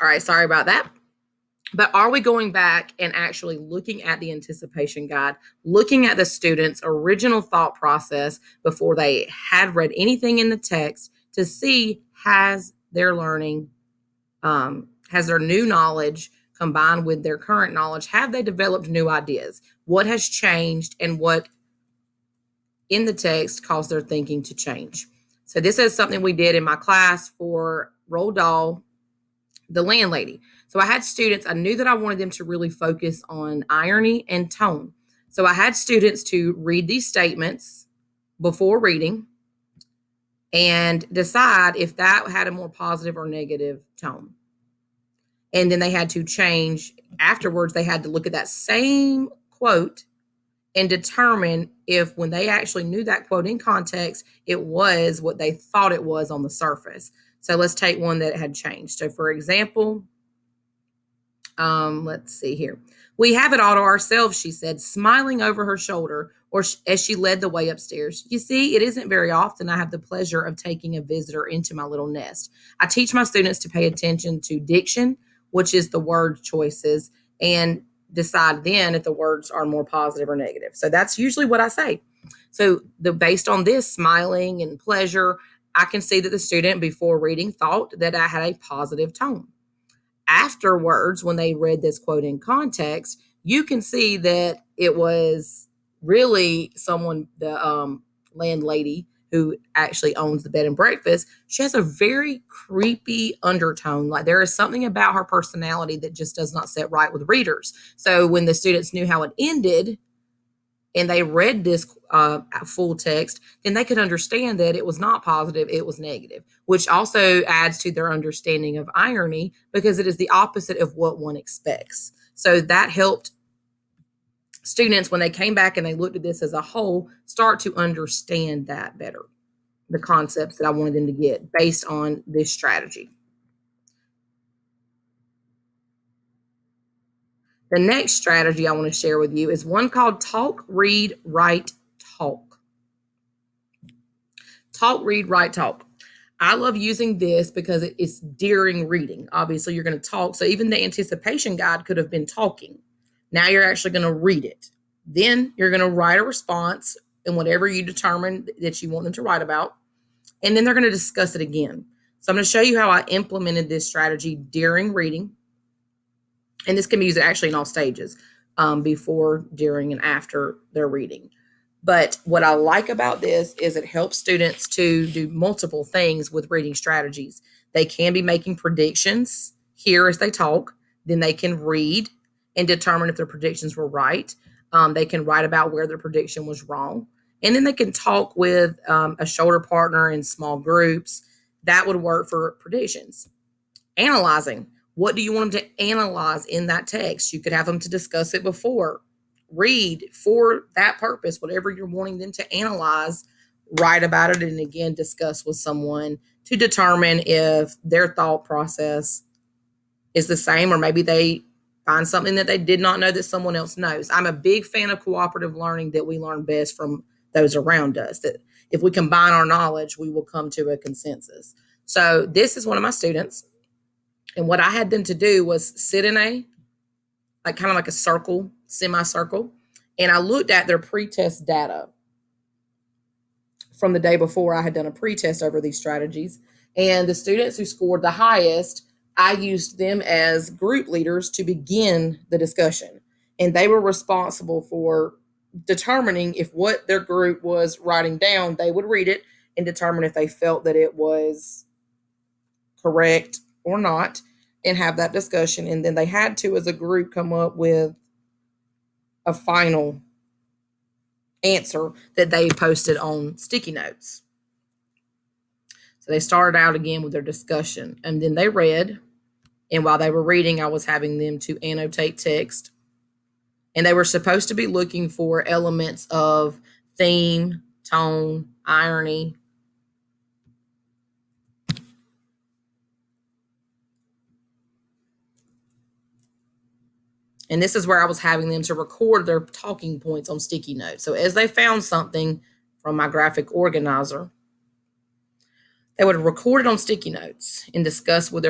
All right, sorry about that. But are we going back and actually looking at the anticipation guide, looking at the student's original thought process before they had read anything in the text to see has their learning, has their new knowledge combined with their current knowledge, have they developed new ideas? What has changed and what in the text caused their thinking to change? So this is something we did in my class for Roald Dahl, the landlady. So I had students, I knew that I wanted them to really focus on irony and tone. So I had students to read these statements before reading and decide if that had a more positive or negative tone. And then they had to change afterwards. They had to look at that same quote and determine if when they actually knew that quote in context, it was what they thought it was on the surface. So let's take one that had changed. So for example, let's see here. We have it all to ourselves, she said, smiling over her shoulder or as she led the way upstairs. You see, it isn't very often I have the pleasure of taking a visitor into my little nest. I teach my students to pay attention to diction, which is the word choices, and decide then if the words are more positive or negative. So that's usually what I say. So based on this smiling and pleasure, I can see that the student before reading thought that I had a positive tone. Afterwards, when they read this quote in context, you can see that it was really someone, the landlady who actually owns the bed and breakfast. She has a very creepy undertone. Like there is something about her personality that just does not sit right with readers. So when the students knew how it ended and they read this full text, then they could understand that it was not positive, it was negative, which also adds to their understanding of irony because it is the opposite of what one expects. So that helped students, when they came back and they looked at this as a whole, start to understand that better, the concepts that I wanted them to get based on this strategy. The next strategy I want to share with you is one called talk, read, write, talk. Talk, read, write, talk. I love using this because it's during reading. Obviously, you're going to talk. So even the anticipation guide could have been talking. Now you're actually going to read it. Then you're going to write a response in whatever you determine that you want them to write about. And then they're going to discuss it again. So I'm going to show you how I implemented this strategy during reading. And this can be used actually in all stages, before, during, and after their reading. But what I like about this is it helps students to do multiple things with reading strategies. They can be making predictions here as they talk. Then they can read and determine if their predictions were right. They can write about where their prediction was wrong. And then they can talk with a shoulder partner in small groups. That would work for predictions. Analyzing. What do you want them to analyze in that text? You could have them to discuss it before. Read for that purpose, whatever you're wanting them to analyze, write about it, and again, discuss with someone to determine if their thought process is the same, or maybe they find something that they did not know that someone else knows. I'm a big fan of cooperative learning, that we learn best from those around us, that if we combine our knowledge, we will come to a consensus. So this is one of my students. And what I had them to do was sit in kind of like a circle, semicircle. And I looked at their pretest data from the day before. I had done a pretest over these strategies. And the students who scored the highest, I used them as group leaders to begin the discussion. And they were responsible for determining if what their group was writing down, they would read it and determine if they felt that it was correct or not, and have that discussion. And then they had to, as a group, come up with a final answer that they posted on sticky notes. So they started out again with their discussion, and then they read. And while they were reading, I was having them to annotate text. And they were supposed to be looking for elements of theme, tone, irony. And this is where I was having them to record their talking points on sticky notes. So as they found something from my graphic organizer, they would record it on sticky notes and discuss with their